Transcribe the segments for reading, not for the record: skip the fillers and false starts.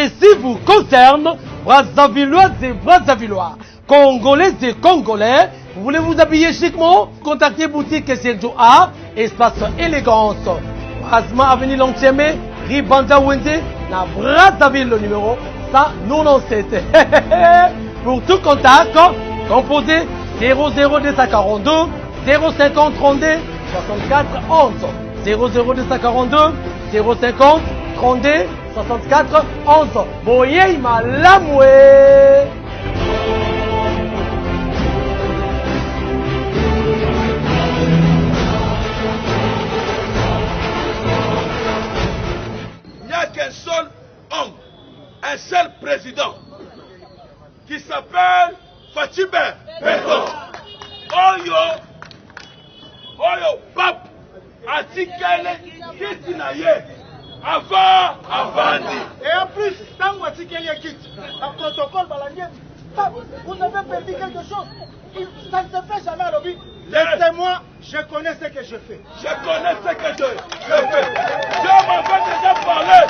Ceci vous concerne, Brazzavilloises et Brazzavillois, Congolais et Congolais. Vous voulez vous habiller chiquement? Contactez boutique Sergio A, espace élégance. Brasma Avenue Lontiemé, rue Banza Wende, na Brazzaville, le numéro 197. Pour tout contact, composez 00242 050 32 64 11. 00242 050 32 64 11. Boye malamwe. Il n'y a qu'un seul homme, un seul président qui s'appelle Fatimbe Beton. Oyo Pape Atikele Kitinaye avant Avandi. Et en plus, tant que Atikele quitte, un protocole balangué, vous avez perdu quelque chose. Ça ne se fait jamais à l'objet. Laissez-moi, je connais ce que je fais. Je connais ce que je fais. Je m'avais déjà parlé.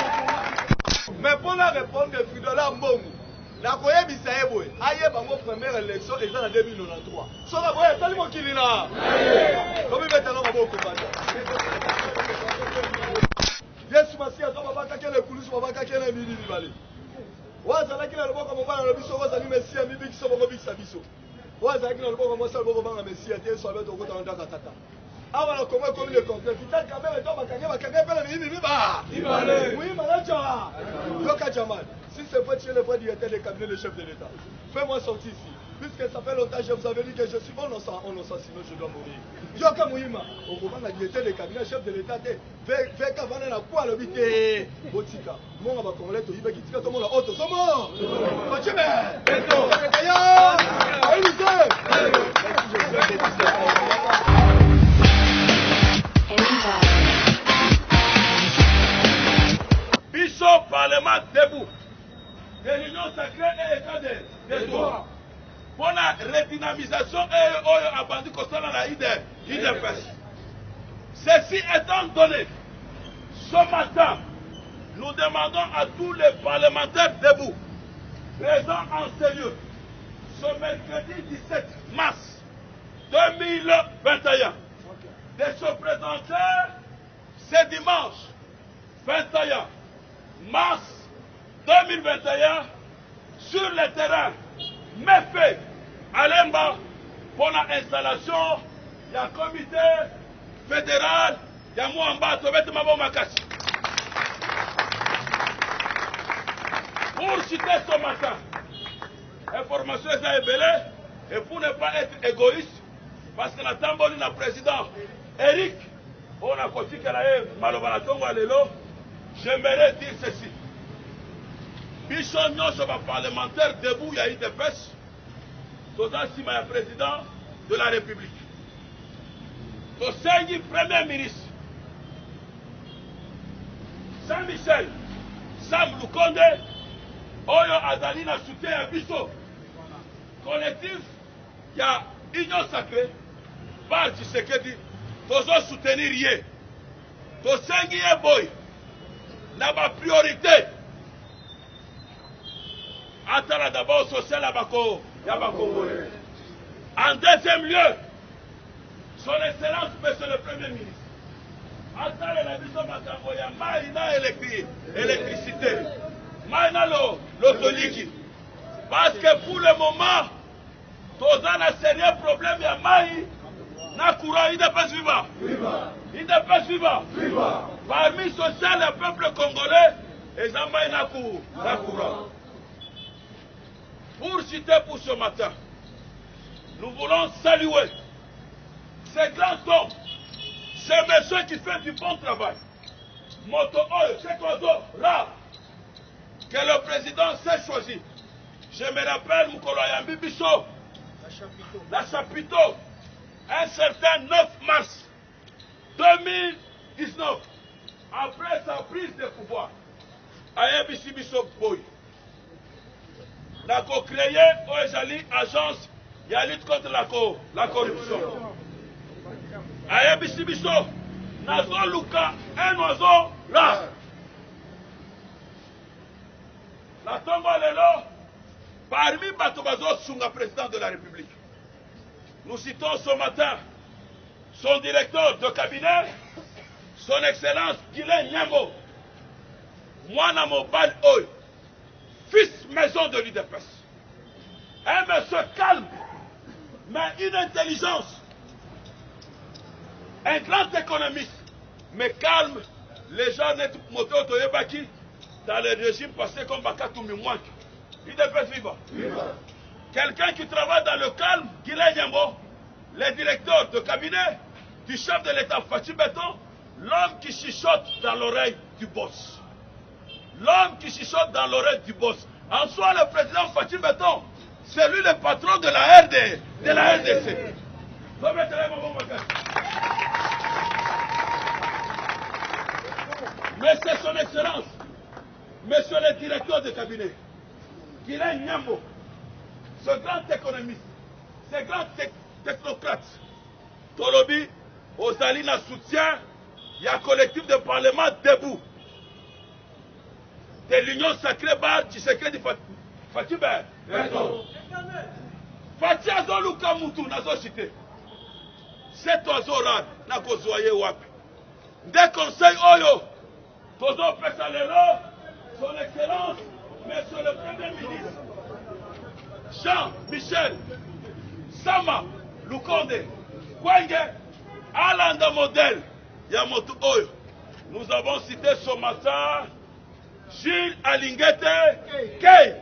Mais pour la répondre de Fidola Mbongo, la koyebisa eboye ayeba mo première élection eza na 2093 soka boye tali mokili na komi betanga maboko banda Yesu Masia to babaka kele kulusu babaka kele mini libale waza kila loboko mobana na biso waza ni Mesia mi bikiso bongo bikisa biso waza kila loboko mo sala bongo banga Mesia te so abeto kota ndaka tata awa na komo komi le complet vital quand même to bakanga pele ni ba ibale oui manager yoka jamal. Si c'est vrai, tu es le vrai directeur des cabinets de chef de l'État. Fais-moi sortir ici. Puisque ça fait longtemps que je vous avais dit que je suis bon, on sent, sinon je dois mourir. Yoka Mouima, au moment de la directeur des cabinets chef de l'État, fait qu'avant la quoi le vite. Botika, mon va congolais, tu y vas quitter tout le monde, auto, c'est mort. Fatime, Beto, Kaya, Bishop Parlement debout. De l'Union sacrée et État de droit. Pour la redynamisation et Oyo Abandi Kostana la IDPS. Ceci étant donné, ce matin, nous demandons à tous les parlementaires debout, présents en sérieux, ce mercredi 17 mars 2021, de se présenter ce dimanche 21 mars 2021 sur le terrain MEFE à Lemba pour l'installation du comité fédéral de Mouamba Tobet Mabo Makasi. Pour citer ce matin, information est ébellée et pour ne pas être égoïste, parce que la tamboli na président Eric, on a continué qu'elle a malobanatongo à l'élo, j'aimerais dire ceci. Bichon Nyonso va parlementaire debout, il y a eu des pêches. Toza Sima est président de la République. Tosengi premier ministre. Saint-Michel, Sam Lukonde, Oyo Azali na soutien à Bisso. Collectif, il y a Union Sacrée, par Tshisekedi, Tozo soutenir Yé. Tosengi Boy, na ma priorité. Attends d'abord social à Bako, Congolais. En deuxième lieu, son excellence, monsieur le Premier ministre. Attends la vision Makambo, il y a Maïna électricité. Maïna l'autoliki. Parce que pour le moment, tous un sérieux problème, il y a Maï, na courant, il ne peut pas suivre. Il ne peut pas suivre. Parmi social et peuple congolais, ils ont Maï na courant. Pour citer pour ce matin, nous voulons saluer ces grands hommes, ces messieurs qui font du bon travail. Moto Oyo, cet oiseau rare que le président s'est choisi. Je me rappelle Mukoloyambi Bisso, la Chapiteau, un certain 9 mars 2019, après sa prise de pouvoir, à Yabisi Bisso Boy. Nous avons créé l'agence de lutte contre la corruption. Ayebisi biso, nazo luka un oiseau rare. La tomba lelo, parmi Batobazo Sunga, président de la République. Nous citons ce matin son directeur de cabinet, son Excellence Guilain Nyambo, Mwana Mobal Oy, fils maison de l'UDPS. Un monsieur calme, mais une intelligence. Un grand économiste, mais calme. Les gens n'ont moto Toyebaki dans le régime passé comme Bakatou Mimouak. UDPS vivant. Quelqu'un qui travaille dans le calme, Guilain Nyambo, le directeur de cabinet du chef de l'État Fatou Beton, l'homme qui chuchote dans l'oreille du boss. L'homme qui chuchote dans l'oreille du boss. En soi, le président Fatou Beton, c'est lui le patron de la RDC. Mais c'est son excellence, monsieur le directeur de cabinet, Guilain Nyambo, ce grand économiste, ce grand technocrate, Tolobi, Ozali na soutien, il y a un collectif de parlement debout. De l'Union sacrée bar du secret du Fatibé. Fati azo luka mutu nazo chité. Cet oiseau rare n'a qu'au zoyer wapi. Des conseils oyo, Tozo Pesalero, son excellence, monsieur le premier ministre, Jean-Michel Sama Lukonde, Kwenge, Alanda Modèle, Yamoto Oyo. Nous avons cité ce matin Gilles Alingete Kei,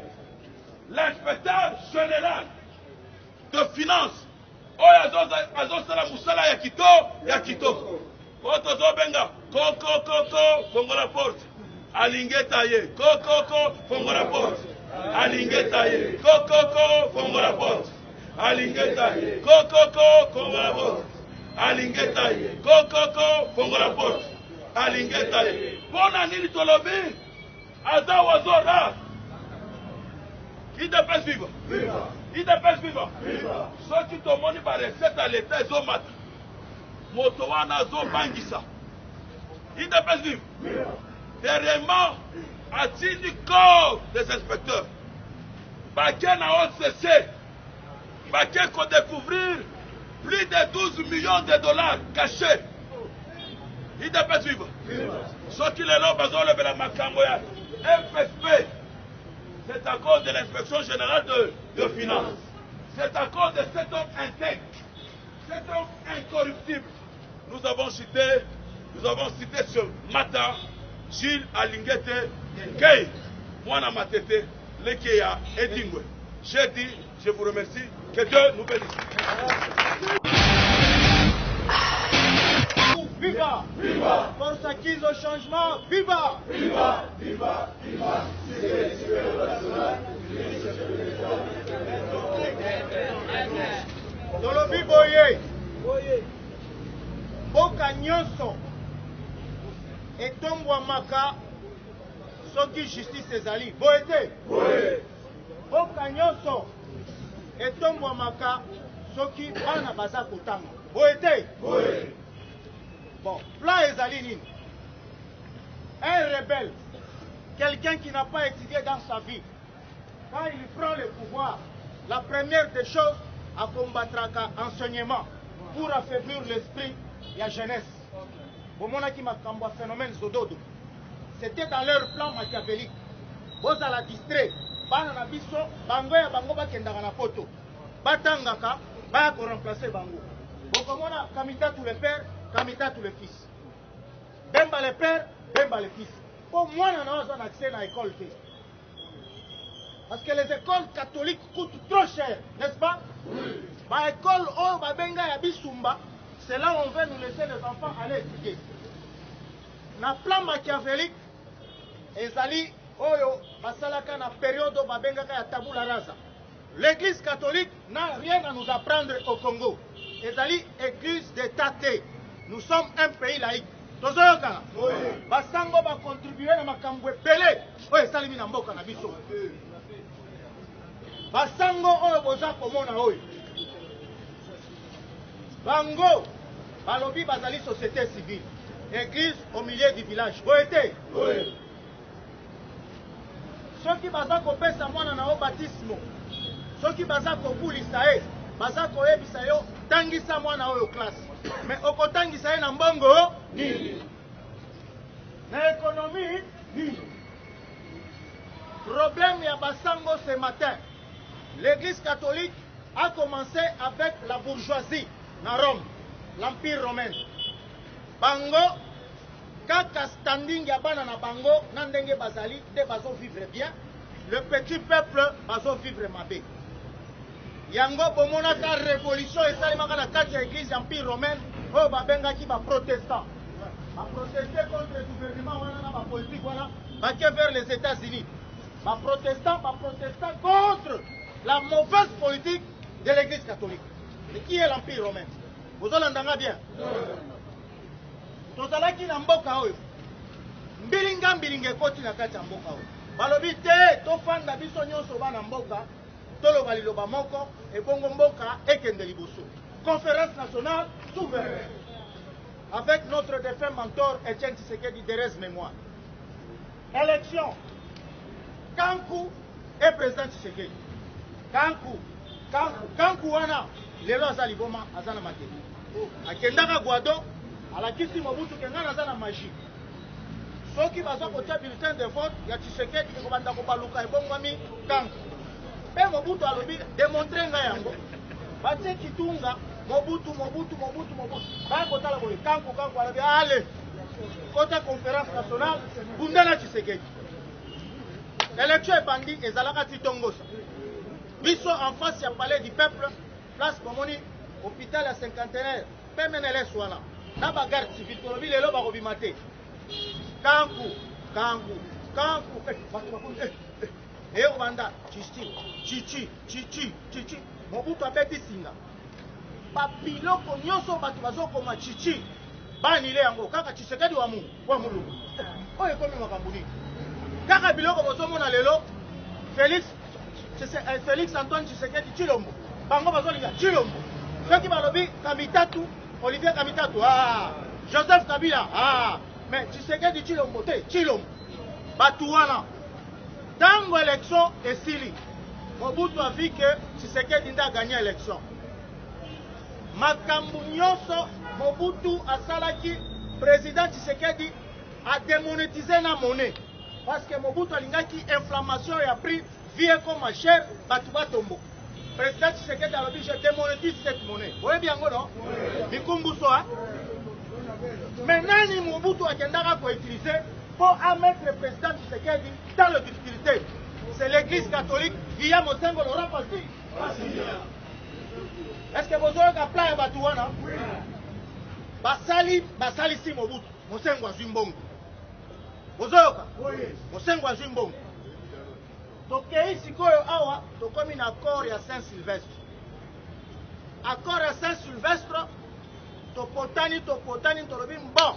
l'inspecteur général de finances. Oyo azosala musala ya kitoko. Otozo benga, koko, fongo la porte. Alingeta ye, koko, fongo la porte. Alingeta ye, koko, fongo la porte. Alingeta ye, koko, fongo la porte. Alingeta ye, koko, fongo la porte. Alingeta ye. Pona nini tolobi, aza wazora. UDPS viva. UDPS viva. Ceux qui te montrent par recette à l'État, ils ont mat. Motowana zo bangisa. UDPS viva. Dernièrement, a-t-il du corps des inspecteurs? Baké na OCC. Baké qu'on découvrir plus de 12 millions de dollars cachés. UDPS viva. Ceux qui les l'ont besoin de la Makamboya. FSP. C'est à cause de l'inspection générale de finances. C'est à cause de cet homme intègre. Cet homme incorruptible. Nous avons cité ce matin Gilles Alingete Kei, Mwana Matete, Lekeya Edingwe. J'ai dit, je vous remercie, que Dieu nous bénisse. Viva! Viva! Force acquise au changement, viva! Viva! Viva! Viva! Tolobi boye! Boka nyonso etombwamaka soki justice ezali. Boye te! Boka nyonso etombwamaka soki bana baza kotanga. Boye te! Bon, plan ezali nini? Un rebelle, quelqu'un qui n'a pas étudié dans sa vie, quand il prend le pouvoir, la première des choses à combattre enseignement pour affaiblir l'esprit de la jeunesse. Bomonaki makambo phénomène zododo. C'était dans leur plan machiavélique. Boza la distrait, bana na biso, bango ya bango bakendaka na poto. Batangaka, ba ko remplacer bango. Bokomona kamita tous les pères, kamita tous les fils. Bemba les pères, bemba les fils. Au moins, on a un accès à l'école. Parce que les écoles catholiques coûtent trop cher, n'est-ce pas? Oui. Ma école, oh, ma benga ya bisumba, c'est là où on veut nous laisser les enfants aller étudier. Na plan machiavélique, ezali, oyo, basalaka na période où ma benga ya tabula rasa. L'église catholique n'a rien à nous apprendre au Congo. Ezali, église d'État. Nous sommes un pays laïque. Tozoyoka. Oui. Basango va contribuer à makambo ebele. Oyo salimi na mboka na biso. Basango oyo boza komona oyo. Bango balobi bazali société civile. Église au milieu du village. Boyete. Oui. soki baza kopesa mwana na yo batismo soki baza kobulisa ye baza koyebisa yo tangisa mwana oyo classe mais okotangisa ye na mbongo nini na économie nini. Problème ya basango ce matin, l'église catholique a commencé avec la bourgeoisie na Rome, l'empire romain. Bango kaka standing ya bana na bango na ndenge bazali de bazo vivre bien, le petit peuple bazo vivre mabe. Yango bomonaka révolution esalemaka na kati ya église empire romaine oyo babengaki baprotestant. Baprotester contre le gouvernement wana na bapolitique wana bake vers les États-Unis. Baprotestant contre la mauvaise politique de l'église catholique. Et qui est l'empire romain? Vous entendez bien? Tozalaki na mboka oyo mbilinga ekoti na kati ya mboka oyo balobi te tofanda biso nyonso bana mboka toloba liloba moko ebongo mboka ekende liboso. Conférence nationale souveraine avec notre défunt mentor Etienne Tshisekedi Thérèse Mémoire. Élection Kankou est président Tshisekedi. Kankou wana lelo aza liboma aza na makeli. Akendaka Guado alakisi Mobutu kenga aza na magie. Soki baza kotia bulletin de vote ya Tshisekedi ekobanda kobaluka ebongwami Kankou. Pe Mobutu alobi démontrer nga yango. Batie Kitunga Mobutu. Ba kotala boye Kankou alobi allez. Côté conférence nationale bundana Tshisekedi. L'élection est bandit et Zalaka Titongosa. Biso en face du palais du peuple, place Pomoni, hôpital à cinquantenaire, PMNLS Wana. Na bagarre civile, Tolobi les lobes à Robimate. Kankou. Et Rwanda, Chichi. Mobutu abeti singa. Papiloko nyoso batu bazoko ma Chichi. Bani le yango, kaka Tshisekedi wa mulu. Oye komi makambuni. Kaka biloko bozomona lelo Félix Antoine Tshisekedi Tshilombo bango bazolinga Tshilombo soki balobi Kamitatu Olivier Kamitatu Joseph Kabila mais Tshisekedi Tshilombo te Tshilombo batu wana tango élection esili Mobutu a vu que Tshisekedi nda gagné élection makambu nyonso Mobutu asalaki président Tshisekedi a démonétisé na monnaie. Parce que Mobutu alingaki inflammation et a pris vie comme cher, Batouba Tombo. Président Tshisekedi a dit je démonétise cette monnaie. Vous voyez bien, non? Mikumbu Soa. Maintenant, Mobutu a utilisé pour mettre le président Tshisekedi dans la difficulté. C'est l'église catholique, via Mosengo Laurent Pasti. Est-ce que vous avez un plan à Batouana? Basali si Mobutu, Mosengo Azumbongo. Ozoyoka Mosengo azwi mbongo tokei sikoyo awa tokomi na accord ya Saint-Sylvestre. Accord ya Saint-Sylvestre topotani tolobi bon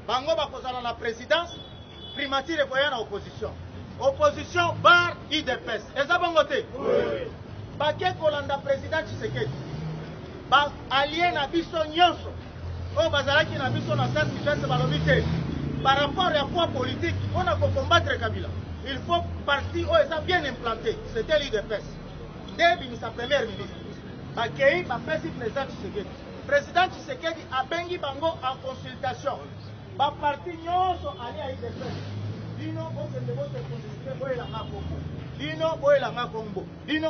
bango bakozala na présidence primature ekoya na opposition bar IDPS eza bongo te bake kolanda président Tshisekedi ba allié na biso nyonso oyo bazalaki na biso na Saint-Sylvestre balobi te. Par rapport à la foi politique, on a pour combattre Kabila. Il faut partir où ils sont bien implantés. C'était l'IDPS. Dès sa première ministre. Bakei, Bapesi, président Tshisekedi. Président Tshisekedi a bengi bango en consultation. Ba parti nyonso allé à IDPS. Dino, on se demande de consulter Boelanga Kombo. Dino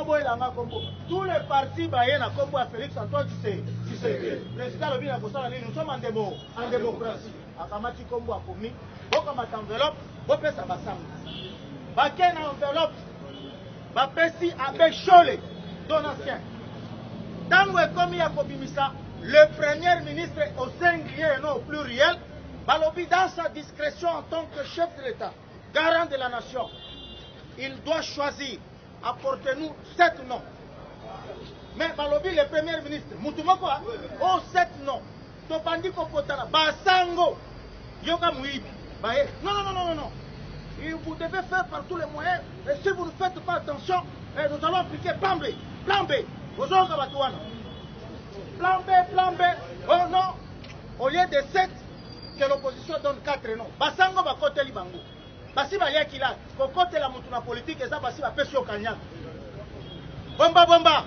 Boelanga Kombo. Tous les partis baillent à Kombo à Félix Antoine Tshisekedi. Président Lobby a nous sommes en démocratie. Akamati Kombo a commis, bokamata enveloppe, bopesa basango. Baken enveloppe, bapesi abe Chole, donatien. Tango ekomi a kobimisa, le premier ministre au singulier et non au pluriel, balobi dans sa discrétion en tant que chef de l'État, garant de la nation, il doit choisir, apportez-nous 7 noms. Mais balobi le premier ministre, Moutoumoko, 7 noms. Topandi Kokotana, Basango, Yoga Mouibi. Non. Et vous devez faire par tous les moyens. Et si vous ne faites pas attention, nous allons appliquer plan B. Plan B. Plan B. Oh non. Au lieu de 7, que l'opposition donne 4 noms. Basango va côté Libango. basi baliaki la kokotela mutu na politique eza basi bapesi yo kanyaka bomba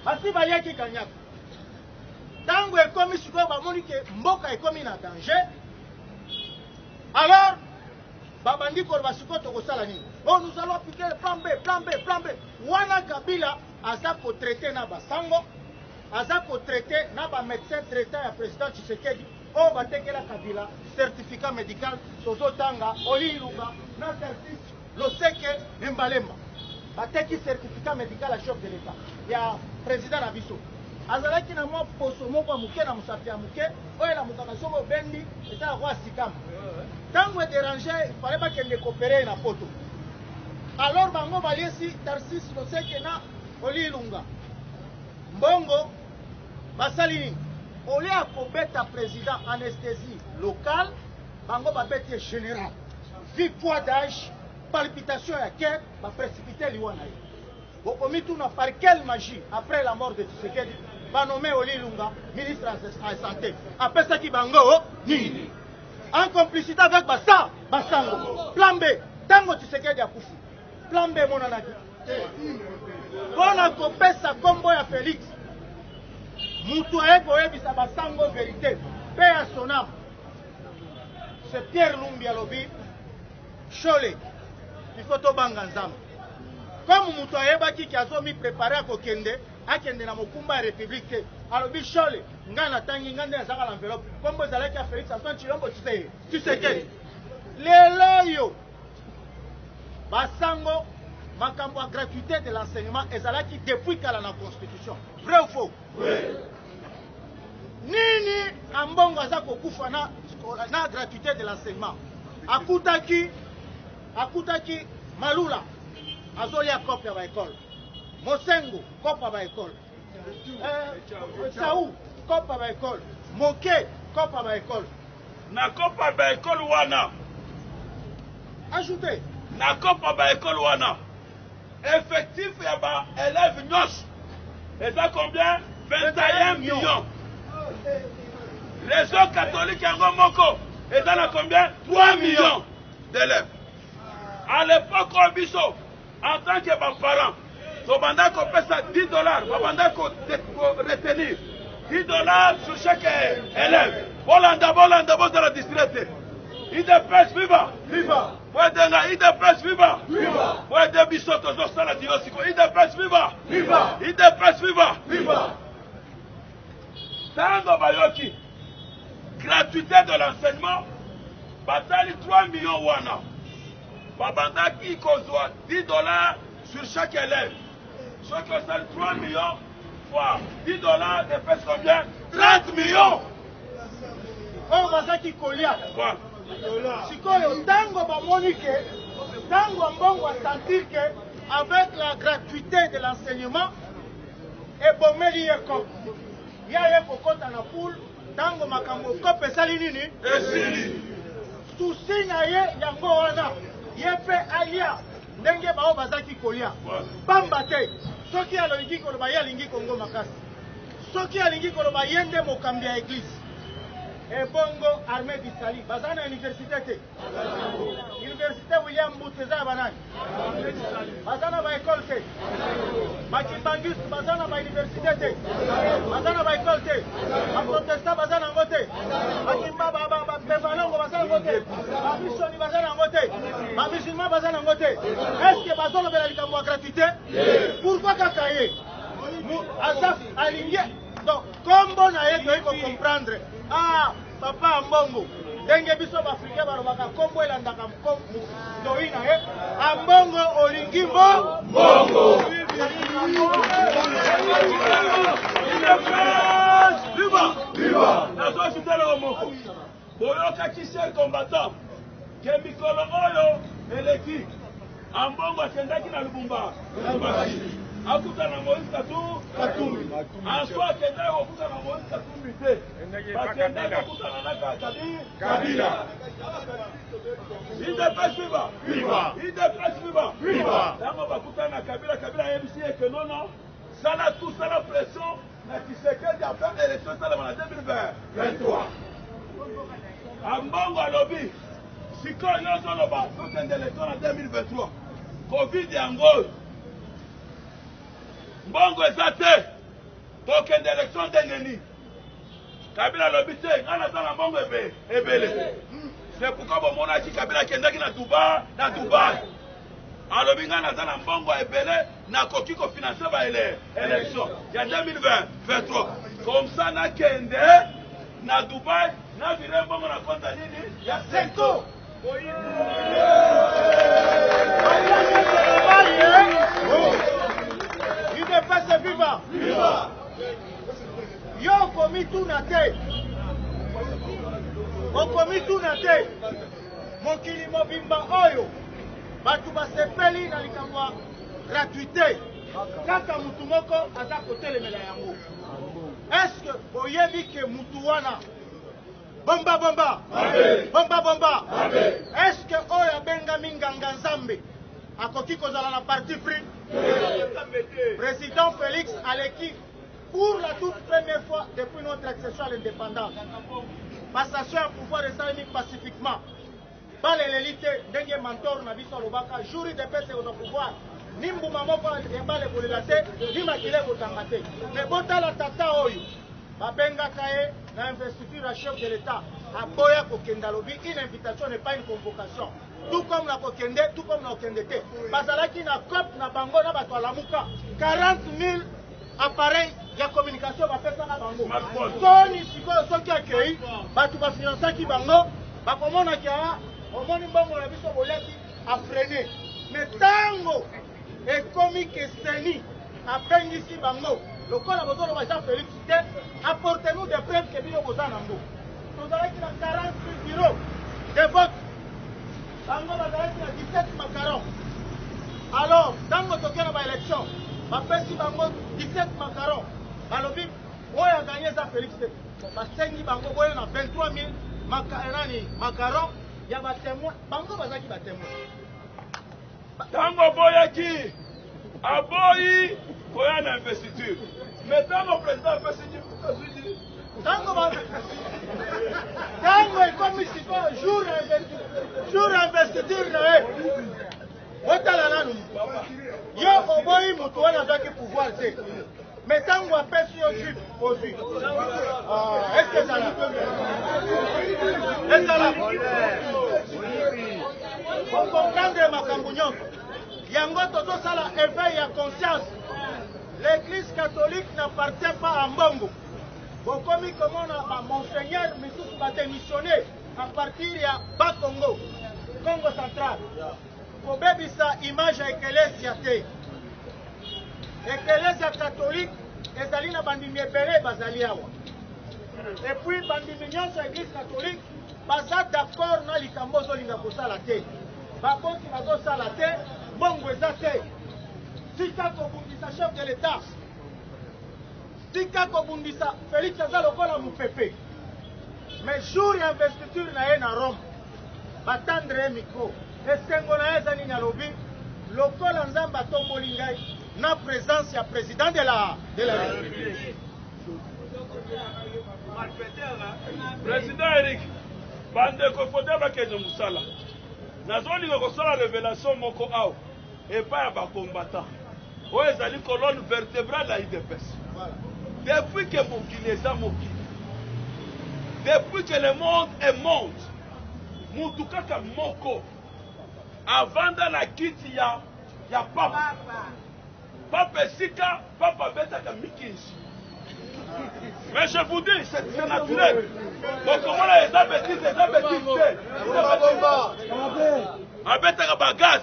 basi baliaki kanyaka ntango ekomi sikoyo bamoni ke mboka ekomi na danger alors babandi koloba sikoyo tokosala nini oh nous allons appliquer le plan B wana Kabila aza kotraite na basango aza kotraite na bamédecin traitant ya président Tshisekedi oyo batekela Kabila certificat médical tozotanga Olilunga na Tarsis Loseke Mbalemba bateki certificat médical à chef de l'état ya président na biso azalaki na mwa poso moko ya moke na mosapi ya moke oyo elamukaka soki obendi ezala kwa sikama ntango edérange fale bakende kopere na poto alors bango baliesi Tarsis Loseke na Olilunga mbongo basali nini ole ya kobeta président anesthésie locale bango babeti général vie poids d'âge palpitation ya cœur baprécipité liwana ye bokomi tuna par quelle magie après la mort de Tshisekedi banommé Olilunga ministre à santé apesaki bango nini en complicité avec basango plan B ntango Tshisekedi akufi plan B monanaki mpona kopesa kombo ya Félix mutu ayeko oyebisa basango vérité mpe ya sonam c'est Pierre Lumbi alobi Chole il faut tobanga nzambe comme mutu ayebaki ki azomi préparé akokende akende na mokumba ya république te alobi Chole ngai natangi ngai nde nazaka l'enveloppe kombo ezalaki ya Félix Antoine Tshilombo Tshisekedi lelo yo basango makambo ya gratuité de l'enseignement ezalaki depuis kala na constitution vrai ou faux nini ambongo aza kokufa na gratuité de l'enseignement akutaki malula azolia kope ya baekole mosengo kope ya baekole sau kope ya baekole moke kope ya baekole na kope ya baekole wana ajoute na kope ya baekole wana effectif ya baélève nyonso eza combien 21 millions réseau catholique yango moko eza na combien 3 millions d'élèves à l'époque oyo biso en tant que baparent tobanda kopesa $10 babanda koretenir $10 sur chaque élève bolanda bozala distrait te IDPS viva bwedenga IDPS viva bwede biso tozosala dino siko IDPS viva IDPS viva ntango bayoki gratuité de l'enseignement batali 3 millions wana babandaki kozwa $10 sur chaque élève soki osali 3 millions fois $10 depese combien 30 millions oyo bazaki kolia sikoyo ntango bamoni ke ntango mbongo asentir ke avec la gratuité de l'enseignement ebomeli ye kope ya ye kokota na poule ntango makambo kope esali nini esili susi na ye yango wana ye mpe alia ndenge bao bazaki kolia pamba te soki alingi koloba ye alingi kongo makasi soki alingi koloba ye nde mokambi ya eglise ebongo armée d'Italie baza na université te université William Booth eza ya banani baza na baekole te bakimbangus baza na bauniversité te baza na baekole te baprotestant baza nango te bakimba bapevalongo baza nango te bamisoni baza nango te bamisulman baza nango te estce bazolobela likambo ya gratuité pourquoi kaka ye aza alingi donc kombo na ye toyi kocomprendre papa ambongo ndenge biso baafrikain balobaka kombo elandaka ndoi na ye ambongo olingi mbongo viva nazositelelo moko boyokaki ser combattant ke mikolo oyo eleki ambongo akendaki na lubumba akuta na Moïse Katumbi anso akendaki kokuta na Moïse Katumbi te bakendaki kokutana na Kabila IDPS viva ntango bakutana na Kabila ayebisi ye ke nono sala tout sala pression na Tshisekedi afin élection esalema na 2023 ambongo alobi sikoyo nyonso oloba tokende élection na 2023 covid yango mbongo eza te tokende élection ndenge nini Kabila alobi te nga naza na mbongo ebele c'est pourquoi bomonaki Kabila akendaki na Dubai alobi nga naza na mbongo ebele nakoki kofinanse baélection ya 2023 comme ça nakende na Dubai navire mbongo na konta nini ya Senko idepese viva yo okomi tuna te mokili mobimba oyo bato basepeli na likambo ya gratuité kaka mutu moko aza kotelemela yango. Eske boyebi ke mutu wana bomba eske oyo abengami nganga nzambe akoki kozala na parti pris? Président Félix aleki pour la toute première fois depuis notre accession à l'indépendance. Passation à pouvoir esalemi pacifiquement. Baleleli te ndenge mentor na biso alobaka jour de pese au pouvoir. Nimbuma moko ebale kolela te, ni makile kotanga te. Mais botala tata oyo babengaka ye na investiture à chef de l'État. Aboya kokenda lobi, une invitation n'est pas une convocation. Tout comme la kokende, tout comme la kokendete. Bazalaki na COP na bango na bato alamuka 40 000 appareils ya communication bapesaka bango. Soni sikoyo soki akei bato bafinansaki bango bakomonaki omoni mbongo na biso boleki afrene. Mais tango ekomi keseni apengisi bango lokola bozoloba Jean Félix te apportez-nous des preuves ke bino boza nango. Tozalaki na 40 bureaux de vote bango bazalaki na 17 macarons. Alors tango tokena ba élection bapesi bango 17 macarons balobi oyo aganye Jean Félix te basengi bango boyo na 23 000 macarons ya batémoin bango bazalaki batémoin. Tango boyaki aboyi koya na investiture mais tango président apesi tango ekomi sikoyo jour ya investiture na ye otala nanu yo oboyi mutu wana azwaki pouvoir te mais tango apesi yo jupe ozwi eske ezala comprendre makambo nyonso yango tozosala éveil ya conscience. L'église catholique n'appartient pas à mbongo. Bokomi komona ba monseigneur misusu badémissionné à partir ya Bakongo Congo central kobebisa image ya eklezia te. Eklezia catholique ezali na bandimi ebele bazali awa. Et puis bandimi nyonso ya église catholique baza d'accord na likambo ozolinga kosala te. Bakoti bazosala te mbongo eza te. Tika kobundisa chef de l'État, tika kobundisa Félix aza lokola mupepe. Mais jour ya investiture na ye na Rome batandre ye micro esengo na ye eza nini alobi lokola nzambe atomboli ngai na présence ya président de la République. Président Eric bandeko fote bakende mosala nazolinga kosala révélation moko awa epai ya bakombata oyo ezali colonne vertébrale ya UDPS. Depuis que mokili eza mokili, depuis que le monde est monde, mutu kaka moko avanda na kiti ya papa esika papa betaka mikinzi. Mais je vous dis, c'est naturel. Donc comment là, eza bêtise te. Abetaka bagaz,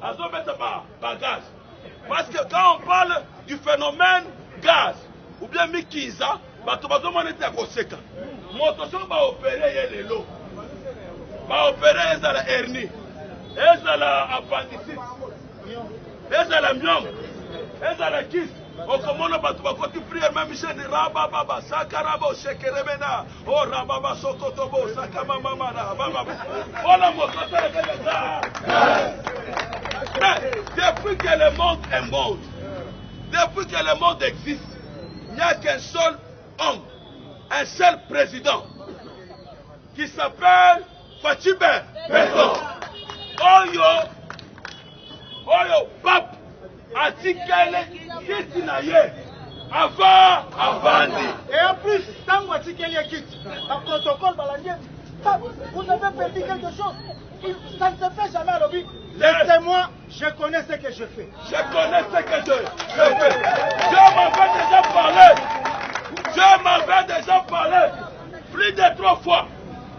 azobeta bagaz. Parce que quand on parle du phénomène gaz, ou bien mikinza, bato bazomona ete akoseka. Moto soki baopere ye lelo, baopere ezala hernie, ezala appendicite, ezala myome, ezala kyste. Okomona bato bakoti prière même Michel rababa sakarabo shekerebena o rababa sokotobo sakamama mara baba. Ona moto ça. Mais depuis que le monde est monde, depuis que le monde existe, il n'y a qu'un seul homme, un seul président, qui s'appelle Fachibe Beton Oyo Pap atikele kiti na ye avandi. Et en plus, tant que tu as quitté, le protocole balandier, vous avez perdu quelque chose. Ça ne se fait jamais à l'objet. Laissez-moi, je connais ce que je fais. Je connais ce que je fais. Je m'avais déjà parlé. Je m'avais déjà parlé plus de 3 fois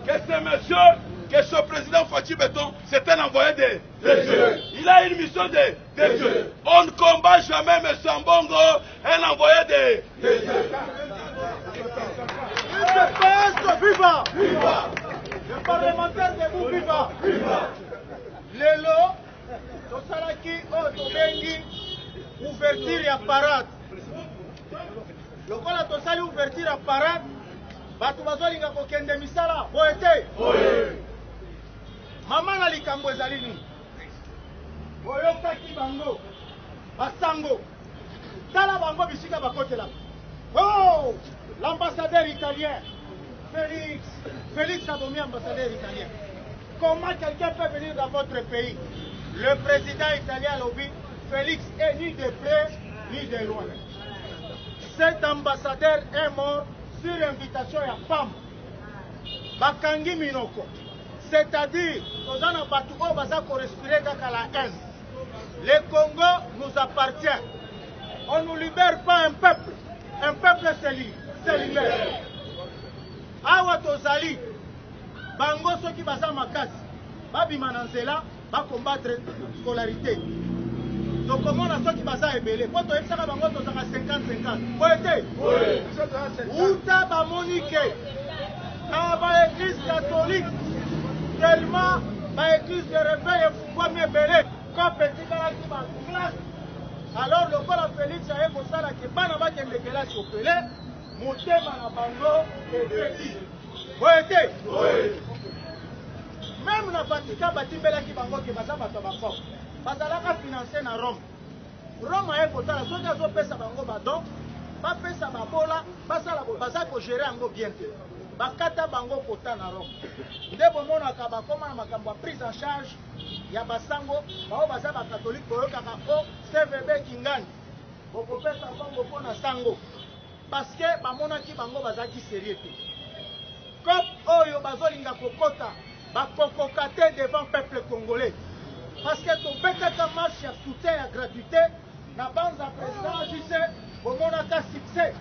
que ce monsieur, que ce président Fachi Beton, c'est un envoyé de Dieu. Il a une mission de Dieu. On ne combat jamais M. Mbongo, un envoyé de Dieu. Viva! Viva! Le parlementaire debout, viva! Viva! Lelo, Tosalaki, Otobengi, ouverture à parade. Le quoi la Tosali ouverture à parade, Batubazoli n'a qu'aucun demi-sala. Boete! Maman a likambo ezalini. Boyokaki bango, basango. Tala bango bisika bakotela. Oh! L'ambassadeur italien, Félix Abomi, ambassadeur italien. Comment quelqu'un peut venir dans votre pays? Le président italien lobby, Félix est ni de près ni de loin. Cet ambassadeur est mort sur invitation de femme. Bakangi Minoko. C'est-à-dire, nous avons respirer dans la haine. Le Congo nous appartient. On ne libère pas un peuple. Un peuple se libère. Awa tozali, bango soki baza makasi, babima na nzela, ba combattre scolarité. Tokomona soki baza ebele, po toyebisaka bango tozaka 50-50. Boete? Uta bamonike, na ba église catholique, tellement ba église de réveil efungwami ebele, kope etikalaki ba classe. Alors le corps Félix a ekosala ke bana bakende kelasi opele, motema na bango ebeti. Boete? Même na Vatican batimbelaki bango ke baza bato bako. Bazalaka financé na Rome. Rome a ekotala soki azopesa bango badon, bapesa babola, basala baza kogere yango bien te. Bakata bango kota na Rome. Nde bomonaka bakoma na makambo ya prise en charge ya basango, bao baza bakatolike boyokaka o CVB Kingani. Bokopesa bango mpo na sango. Parce que bamonaki bango bazaki sérieux te. Comme oyo bazolinga kokota, bakokoka te devant peuple congolais. Parce que tobetaka marche ya soutien ya gratuité, na banza président JC, bomonaka succès.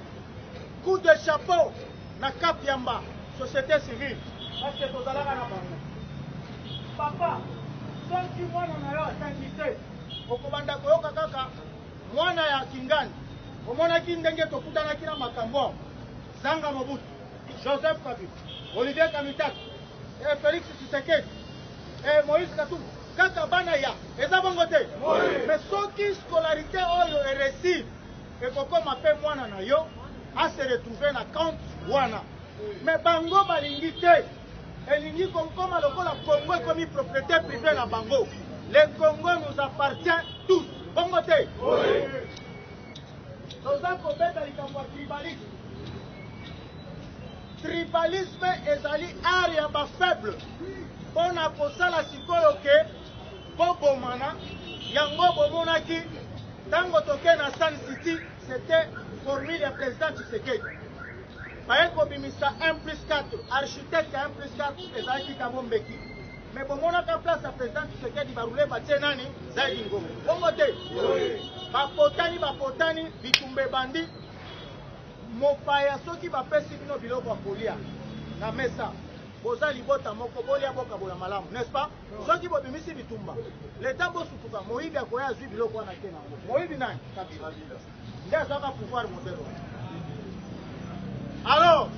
Coup de chapeau na Kapiamba, société civile. Parce que tozalaka na bango. Papa, soki mwana na yo atangi te, okobanda koyoka kaka mwana ya Kingani. Omonaki ndenge tokutanaki na makambo. Zanga Mobutu, Joseph Kabila, Olivier Kamitaki, Félix Tshisekedi, Moïse Katumbi. Kaka bana ya, eza bongo te. Mais soki scolarité oyo eresive, ekokoma pe mwana na yo, a se retrouver na compte wana. Mais bango balingi te. Elingi konkoma lokola Congo ekomi propriété privée na bango. Le Congo nous appartient tous. Bongo te. Toza kobeta likambo ya tribalisme. Tribalisme ezali art ya bafaible. Pona kosala sikoyo ke bobomana yango bomonaki tango toke na Sun City, c'était formule ya président Tshisekedi. Baye kobimisa 1+4, architecte 1+4 ezalaki Thabo Mbeki. Mais bomonaka place ya président Tshisekedi barule batie nani Zaidi Ngoma. Bongo te. Bapotani bitumbe bandi mopaya soki bapesi bino biloko ya kolia na mesa. Boza libota moko bolia boka bola malamu, n'est-ce pas? Soki bobimisi bitumba. L'État bosukuka moyibi akoya azwi biloko wana te nango. Moyibi nani? Kabila. Nde azaka pouvoir modèle. Alors,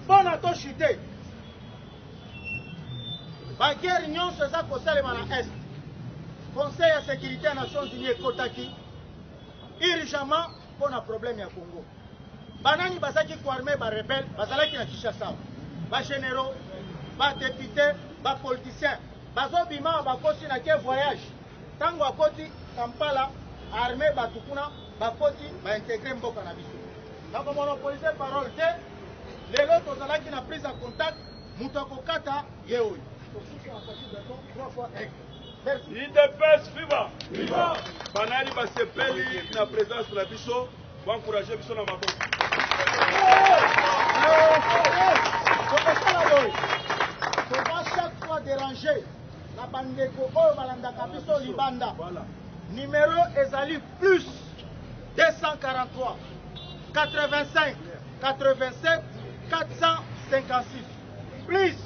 bon à chute. La guerre nyonso eza kosalema na Est. Conseil ya sécurité des Nations Unies ekotaki urgemment pour un problème ya Congo. Banani bazaki koarme ba rebelle, bazalaki na Kinshasa. Ba généraux, ba députés, ba politiciens, bazobima bakosi na ke voyage. Tango akoti Kampala, armée batukuna, bakoti ba intégrer mboka na biso. Na ko monopoliser parole te, lelo tozalaki na prise en contact, mutu akokata ye oyo. IDPS viva! Viva! Banani basepeli na présence na biso, pour encourager biso na maboko. On va chaque fois déranger la bandeko oyo balandaka biso libanda. Numéro ezali plus 243 85 87 456 plus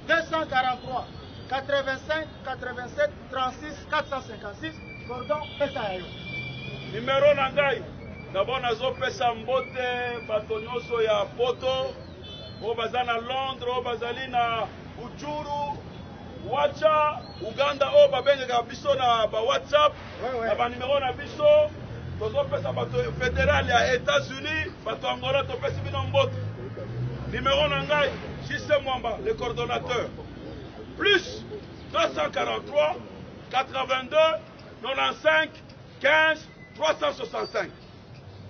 243 85 87 36 456. Cordon pesa yo. Numéro na ngai d'abord nazopesa mbote bato nyonso ya poto oyo baza na Londres, oyo bazali na Ujuru, Wacha, Uganda, oyo babengaka biso na ba WhatsApp na banimero na biso. Tozopesa bato fédéral ya États-Unis, bato Angola topesi bino mbote. Numéro na ngai Jissé Mwamba, le coordonnateur, plus 243 82 95 15 365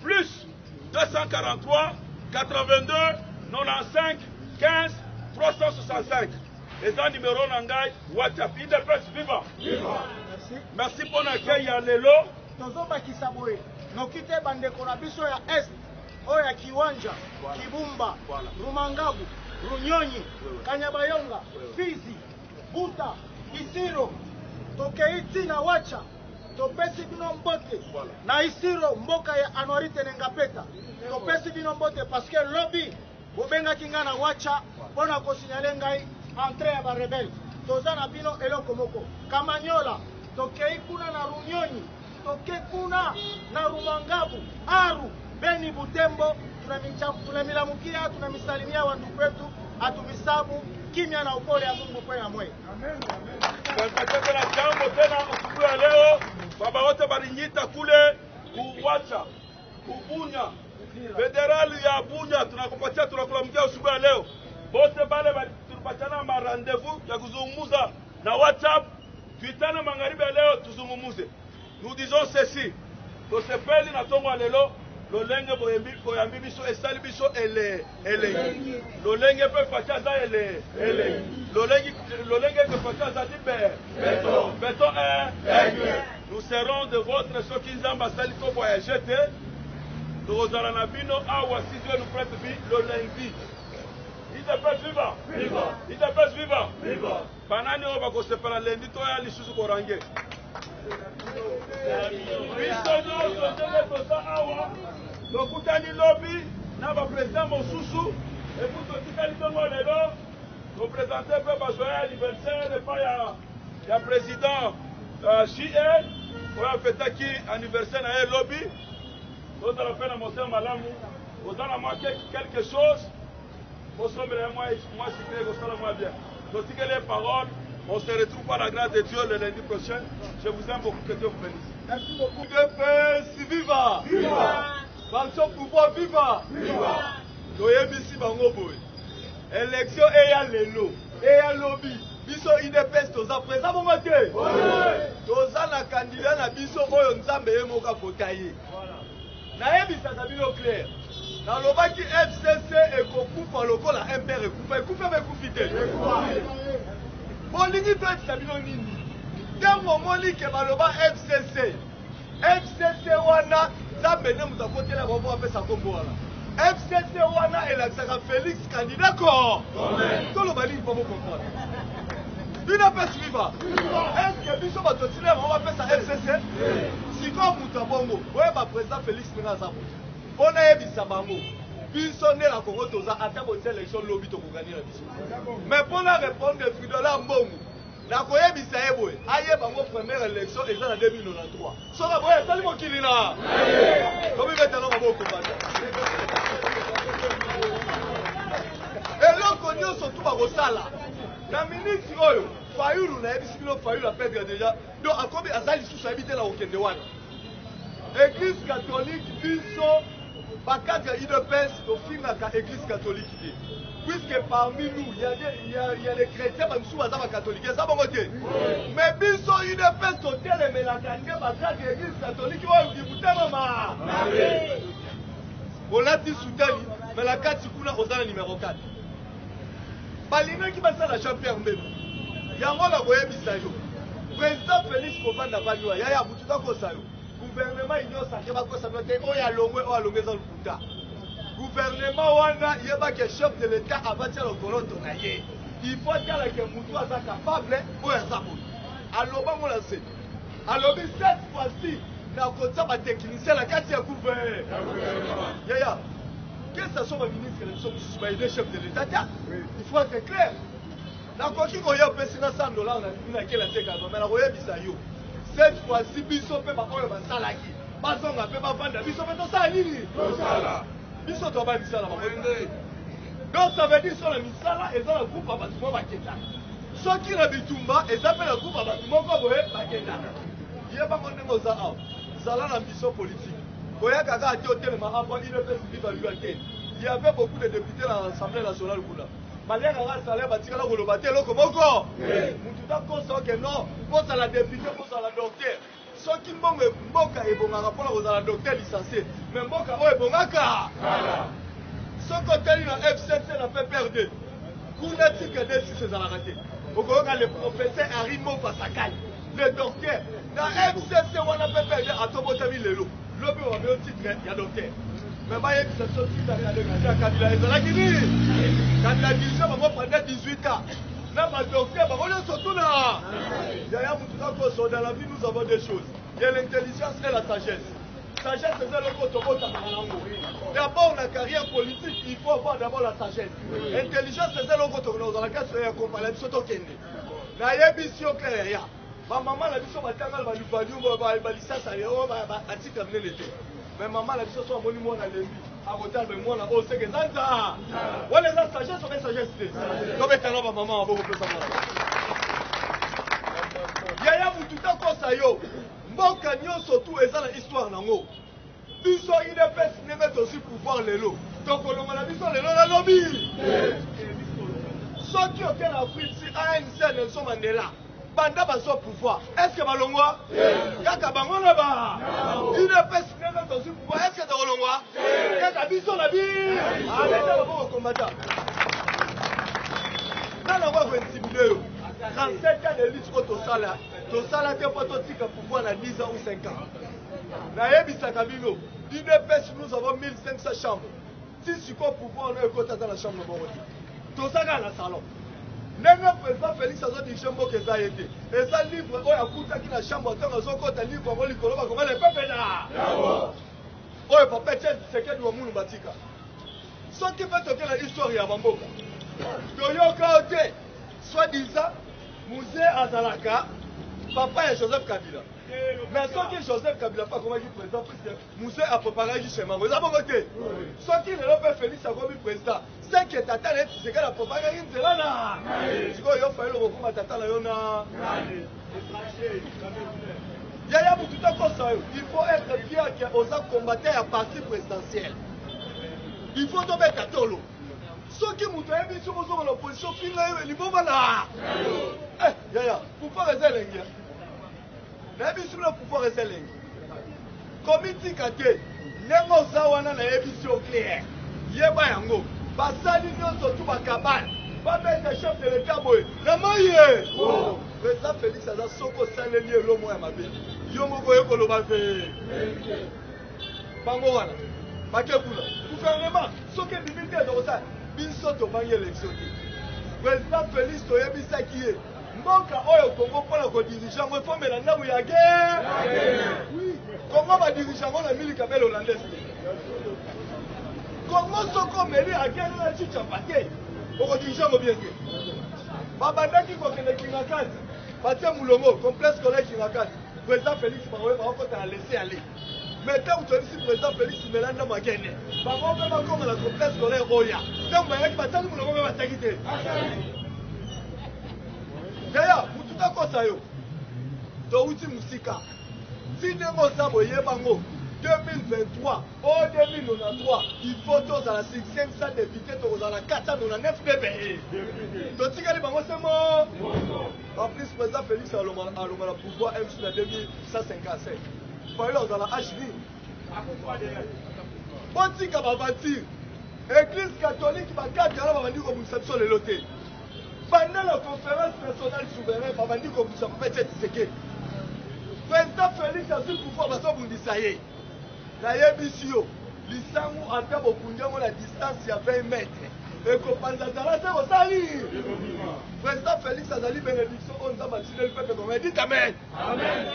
plus 243 82 95 15 365. Et ça numéro na ngai WhatsApp. IDPS viva! Viva! Merci pour l'accueil ya lelo. Tozobakisa boye nokite bandeko na biso ya est oyo ya Kiwanja, Kibumba, Rumangabu, Runyonyi, Kanyabayonga, Fizi, Buta, Isiro, tokeiti na Wacha, topesi bino mbote na Isiro mboka ya Anuarite Nengapeta, topesi bino mbote parce que lobby bobengaki nga na Wacha mpona kosignale ngai entrée ya barebele. Toza na bino eloko moko Kamanyola, tokei kuna na Runyonyi, toke kuna na Rumangabu, Aru, Beni, Butembo. Tunamilamukia, tunamisalimia wandugu wetu, atumisabu kimya na upole ya Mungu kwa ya mwe. Amen. Tunataka na jambo tena usiku ya leo, baba wote balinyita kule kuwacha, kubunya. Federali ya Bunya tunakupatia tunakulamkia usiku ya leo. Bote bale tulipatana ma rendez-vous ya kuzungumza na WhatsApp. Tuitana magharibi ya leo tuzungumuze. Nous disons ceci. Tosepeli na tongo lelo. Lolenge boyambi biso esali biso ele lolenge pe fachaza ele lolenge pe fachaza di béton nous serons de votre ceux qui nzamba sali to voyager te tozala na bino awa si Dieu nous prête vie le lundi. IDPS viva! Viva! IDPS viva! Viva! Banani oyo bakosepela lundi to ya lisusu korange biso nyonso ndenge toza awa tokutani lobi na bapresident mosusu epuis totikali ntongo lelo topresente mpe bajoya anniversaire epai ya président JE oyo afetaki anniversaire na ye lobi. Tozala mpe na motema malamu kozala mwa quelque chose kosombela ye mwa sikre kosala mwa bien totikeli ye parole. On se retrouve par la grâce de Dieu le lundi prochain. Je vous aime beaucoup, que Dieu vous bénisse. Merci beaucoup. IDPS viva! Viva! Banso pouvoir viva! Viva! Toyebisi bango boy. Élection eya lelo. Eya lobby. Biso IDPS toza présent bongo te. Toza na candidat na biso oyo nzambe ye moka kotaye. Nayebisa bino clair. Nalobaki FCC ekokufa lokola MPR ekufa ekufi te. Bolingi toyebisa bino nini ntango omoni ke baloba FCC wana nzambe nde moto akotela bango apesa kombo wana FCC wana elakisaka Félix candidat ko toloba nini mpo bokomprendre bino mpe suiva eske biso bato tile bango bapesa FCC sikoyo moto abongo oyeba président Félix ndenge aza moto mpo nayebisa bango biso nde na Congo toza ata kotia élection lobi tokokani na biso mais mpo na répondre Fridola Mbongo nakoyebisa ye boye ayeba yango première élection eza na 2093 soka boye esali mokili na tobibetana maboko bata eloko nyonso tu bakosala na miniti oyo Fayulu nayebisi bino Fayulu apedre déjà donc akomi aza lisusu ayebi te na kokende wana église catholique biso bakadre IDPS tofingaka église catholique te puisque parmi nous il y a les chrétiens bamisusu baza bakatholique eza bongo te mais biso IDPS totelemelaka nde bakadre église catholique oyo kibutemama olati suteli mais na kati kuna oza na numéro 4 balingaki basala Jean-Pierre Mbemba yango na koyebisa yo président Félix Kovanda Banywa yaya mutu takosa yo gouvernement union sacré bakosa note oyo alongwe eza lukuta gouvernement wana yebake chef de l'état abatia lokolo to na ye il faut tala ke mutu aza capable oyo aza boye aloba ngo na se alobi cette fois-ci na kotia batechnicien na kati ya gouvernement yaya que ce soit le ministre de l'Éducation, le chef de l'État, il faut être clair. Nakoki koyo pesina $100 na kela teka mais na koyo bisayo. Cette fois-ci biso pe ba oyo ba salaki. Bazonga pe ba vanda biso pe to sala nini? To sala. Biso to ba bisala ba mwende. Donc ça veut dire sur la misala et dans le groupe abatuma baketa. Soki na bitumba eza pe le groupe abatuma ko boye baketa. Yeba ko ndengo za aw. Zala na biso politique. Il y avait beaucoup de députés dans l'Assemblée nationale. Malgré que la salaire bâti la golobate le komoko. Mututa koso que non, pour la députée, pour la docteur. Ce qui mboka et bon rapport aux la docteur licencié. Mais mboka o bongaka. Ce côté la FCC n'a fait perdre. Kuna tika de si c'est à la raté. Au Congo le professeur Arimo Pasakai, le docteur dans FCC on a fait perdre à Tobotami Lelo. L'objet au titre, il y a docteur. Mais il y a une exception qui est à Kabila. Quand la division va prendre 18 ans, là, le docteur va surtout là. Dans la vie, nous avons des choses. Il y a l'intelligence et la sagesse. Sagesse, c'est le côté. D'abord, la carrière politique, il faut avoir d'abord la sagesse. Intelligence, c'est le côté. Dans la case, c'est un compagnon. Il y a une mission claire. Ma maman la biso batanga ba lufadi ba lisasa yo ba atika mnelete mais maman la biso so moni mona lembi akotal be mona o seke zanza wala za sagesse o sagesse ko betala ba maman abo ko pesa mona yaya mututa kosa yo mboka nyonso tu eza na histoire nango biso ine pes ne mettre aussi pouvoir lelo donc kolonga la biso lelo la lobby soki o ken Afrique si ANC Nelson Mandela banda baso pouvoir est-ce que balongwa kaka bango na ba il ne peut se mettre dans ce pouvoir est-ce que de rolongwa kaka biso na bi allez ba ko combattre dans la voie 26 vidéo 37 ans de lutte contre tosala te poto tika pouvoir na 10 ans ou 5 ans na yebisa kabino il ne peut nous avons 1500 chambres si tu ko pouvoir on est côté dans la chambre borodi tosaka na salon. Nenga président Félix azo dirige mboka eza yete. Eza livre oyo akutaki na chambre ntango azokota livre ngo likolo bakoma le peuple na. Oyo papa Etienne Tshisekedi wa munu batika. Soki mpe tokela histoire ya bamboka. Toyoka ote. Soi-disant, musée azalaka papa ya Joseph Kabila. Mais soki Joseph Kabila pas comme dit président musée a préparé chez Mango. Eza bongo te. Soki le peuple Félix akomi président. C'est que tata est c'est que la propagande c'est là là. Tu vois yo faille le recours tata là yona. Yaya mututa kosa yo. Il faut être fier que osa combattre à parti présidentiel. Il faut tomber katolo. Ceux qui mutu ebi sur l'opposition fina li bomba là. Yaya, pouvoir rester lengi. Nebi sur le pouvoir rester lengi. Comité kate, nengo zawana na émission claire. Yeba yango. Basali nyonso tu bakabane babeta chef de l'état boye na maye président Félix aza soko saleli elomo ya mabe yo moko ye koloba pe bango wana bakekula gouvernement soki ebimi te ezokosala biso tobangi élection te président Félix toyebisaki ye mboka oyo Congo mpona kodirige yango efomela ndambo ya guerre Congo badirige yango na milika bele hollandaise Comment soko meli a guerre na chicha pate oko dirige bien te babandaki ko kende kingakati batie mulongo complexe scolaire kingakati président Félix Baroye ba ko ta laisser aller mais tant que tu président Félix Melanda Magene ba ko ba ko la complexe scolaire oya tant ba yaki batali mulongo ba bataki te daya mututa ko sayo to uti musika sinemo sabo yebango 2023 au 2093 il faut tous à la 500 députés tous à la 499 bébés donc si les bango c'est mort en plus président Félix a le pouvoir M sur la 2155 faut aller dans la HV on dit qu'à bâtir église catholique va 4 ans va venir comme une section de loté Pendant la conférence nationale souveraine, Babandi Kombusa Pépé Tshisekedi. Président Félix a su pouvoir parce que vous dites ça y est. D'ailleurs, Bissio, l'Issamou a fait beaucoup de la distance, il y a 20 mètres. Et que Panzazara, c'est au sali. Président Félix a dit bénédiction, on a bâti le peuple comme il dit Amen. Amen.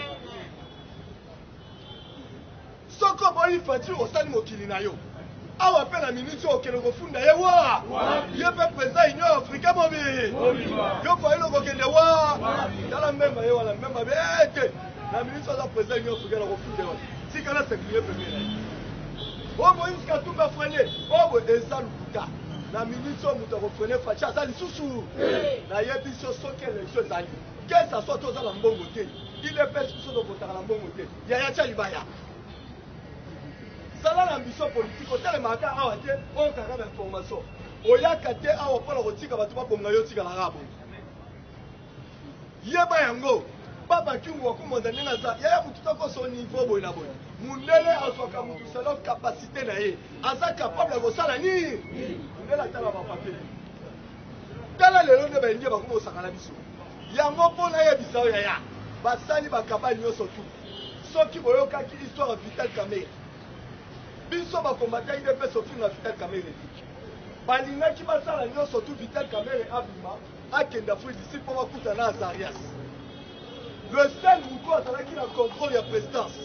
Soko boyi fati au sali Mokilinayo. Awa pe la minute au Kélé Refunda Yewa. Yé pe président Union Africaine Mobi. Yo foye le Kokende Wa. Dans la même Yewa, la même Abete. La minute au président Union Africaine Refunda. Si kana se crier premier. Oh boyi Skatumba Frane. Oh boyi Eza Lukuta. La minute au muta refrene fati azali susu. Na yebi so soke les choses ali. Que ça soit tous dans la mbongo te. Il est pèse sur le vote à la mbongo te. Yaya Chalibaya. Sala l'ambition politique, au tel matin, à on a l'information. Au Yakate, à Opala Rotika, à Tuba Pongayotika, la Rabo. Yeba Yango, Baba Kingo, commandant Naza, Yaya Moutako, son niveau, Boynaboy. Moundele, à son Kamutu, selon capacité, naïe, à sa capable de Salani. Moundela, Tala, papier. Tala, le long de Bendia, Bakumo, Sakalabiso. Yango, Pona, Bisao, Yaya, Basali, Bakaba, Nyosotu. Ceux qui voient qui histoire vitale Kamé. Biso ba combattre il est sorti na Vital Kamerhe. Balinga qui va ça la surtout Vital Kamerhe abima akenda fou d'ici pour makuta na Azarias. Le seul mouko atala qui la contrôle la présidence.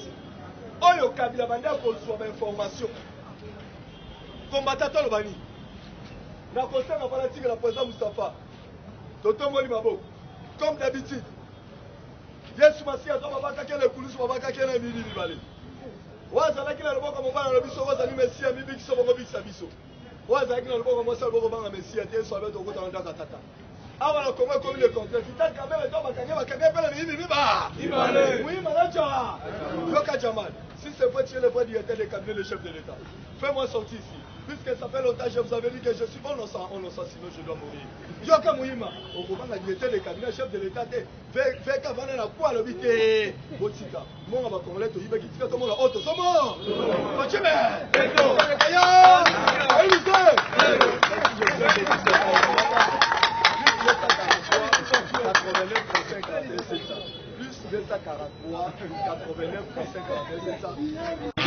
Oyo Kabila banda ko soit information. Combattant le bani. Na conseil na politique la président Moustapha. Toto Moli Mabo. Comme d'habitude. Yesu Masia to babaka kele kulusu babaka kele mili libale. Wazalaki na loboko mobana na biso wazali Messia mibiki so bongo bikisa biso. Wazalaki na loboko mosa loboko banga Messia te so abeto kota ndaka tata. Awa na Congo comme le contraire. Vital Kamerhe to bakanga pele ni biba. Ibale. Oui manager. Yoka Jamal. Si c'est vrai tu es le vrai directeur de cabinet le chef de l'État. Fais-moi sortir ici. Puisque ça fait longtemps je vous avais dit que je suis bon innocent sinon je dois mourir. Yoka Mouima. Au moment la directeur de cabinet chef de l'État te fait qu'avant la quoi le vite. Botika. Mon va congolais to yibeki tika to mon la auto somo. Fachime. Eto. Aya. Aïe. 89 plus 243 89 plus 57